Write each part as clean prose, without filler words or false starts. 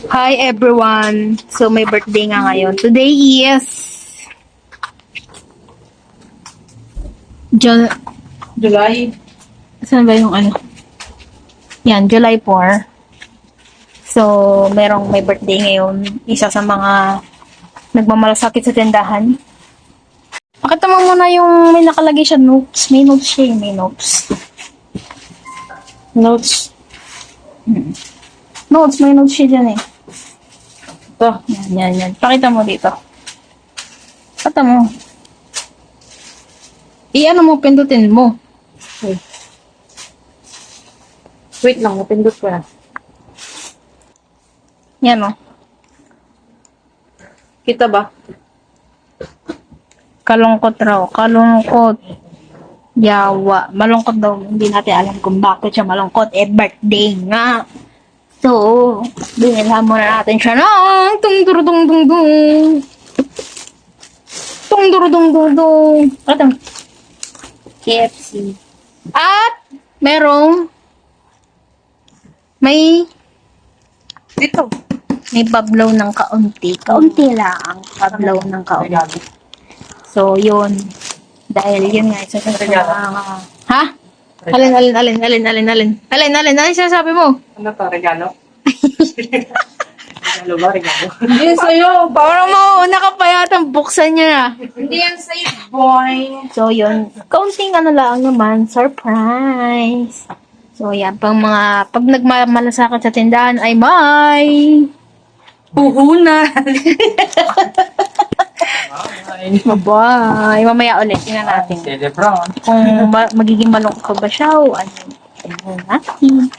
Hi everyone! So may birthday nga ngayon. Today is July. Saan ba yung ano? Yan, July 4. So, may birthday ngayon. Isa sa mga nagmamalasakit sa tindahan. Pakita mo muna yung may nakalagay siya notes. May notes siya, may notes. Notes. Notes, may notes siya dyan eh. Ito. Yan. Pakita mo dito. Pakita mo. I-ano mo, pindutin mo. Wait lang, napindot ko na. Yan o. Kita ba? Kalungkot raw. Kalungkot. Yawa. Malungkot daw. Hindi natin alam kung bakit siya malungkot. Birthday nga. So, binilhan muna natin siya ng tung-dur-dung-dung-dung. Tung-dur-dung-dung-dung. Ito. KFC. At, may Dito. bablaw ng kaunti. Kaunti lang. Bablaw ng kaunti. So, yun. Dahil yun nga, isa sa ha? Alin, sinasabi mo? Ano to, regalo? Regalo ba, regalo? Hindi sa'yo. Parang mauuna ka pa yata, buksan niya na. Hindi yan sa'yo, boy. So, yun. Kaunting ano lang naman, surprise. So, yan. Pag nagmamalasakit sa tindahan ay may Puhunan. bye. Mamaya ulit. Tingnan natin. Sede Brown. Kung magiging malungkot pa ba siya o ano. Tingnan natin.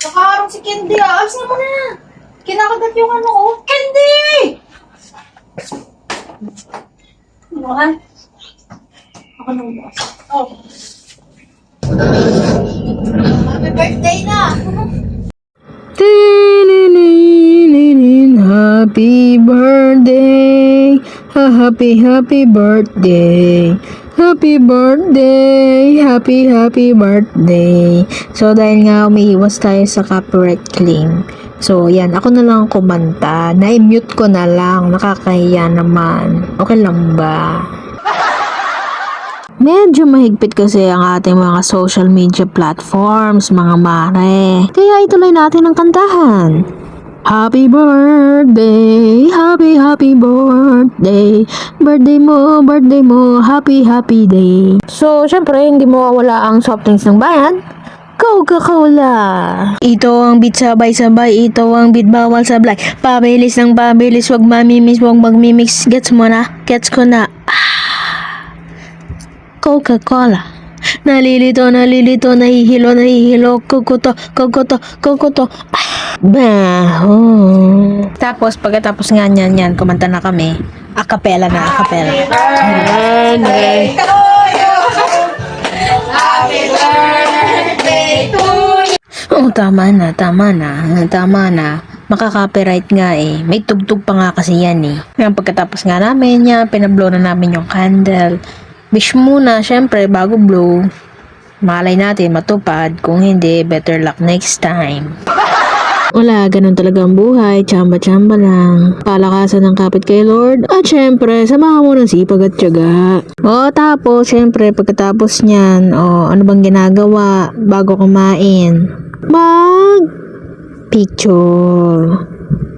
Nakaharap si Candy ah. Alisin mo na. Kinakagat yung ano oh. Candy! Ano ha? Ako nang bukas. Oh. Happy birthday na! Happy birthday, happy birthday, happy birthday, happy birthday. So dahil nga umiiwas tayo sa copyright claim, so yan, ako na lang kumanta, na-mute ko na lang, nakakahiya naman, okay lang ba? Medyo mahigpit kasi ang ating mga social media platforms, mga mare. Kaya ituloy natin ang kantahan. Happy birthday, happy birthday, birthday mo, happy day. So, syempre, hindi mo wala ang soft drinks ng bayan. Coca-Cola. Ito ang beat sabay-sabay, ito ang beat bawal sablay. Pabilis ng pabilis, wag mamimiss, wag magmimix. Gets mo na, gets ko na. Coca-Cola. Nalilito, nahihilo, kukuto. Baho. Tapos, pagkatapos nga yan, kumanta na kami. Acapella na, acapella. Happy birthday to you. Oh, tama na. Makaka-copyright nga eh. May tugtog pa nga kasi yan eh. Ngayon, pagkatapos nga namin yan, pinablow na namin yung candle. Wish muna, syempre, bago blow. Malay natin matupad. Kung hindi, better luck next time. Wala, ganun talaga ang buhay. Tsamba-tsamba lang. Palakasan ng kapit kay Lord. At syempre, samahan mo ng sipag at tiyaga. O, tapos, syempre, pagkatapos niyan, ano bang ginagawa bago kumain? Picture.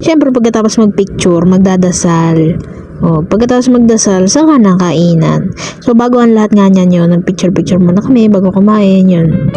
Syempre, pagkatapos magpicture, magdadasal. Pagkatapos magdasal, saka ng kainan. So, bago ang lahat nga niyan yun, nagpicture-picture muna kami bago kumain yun.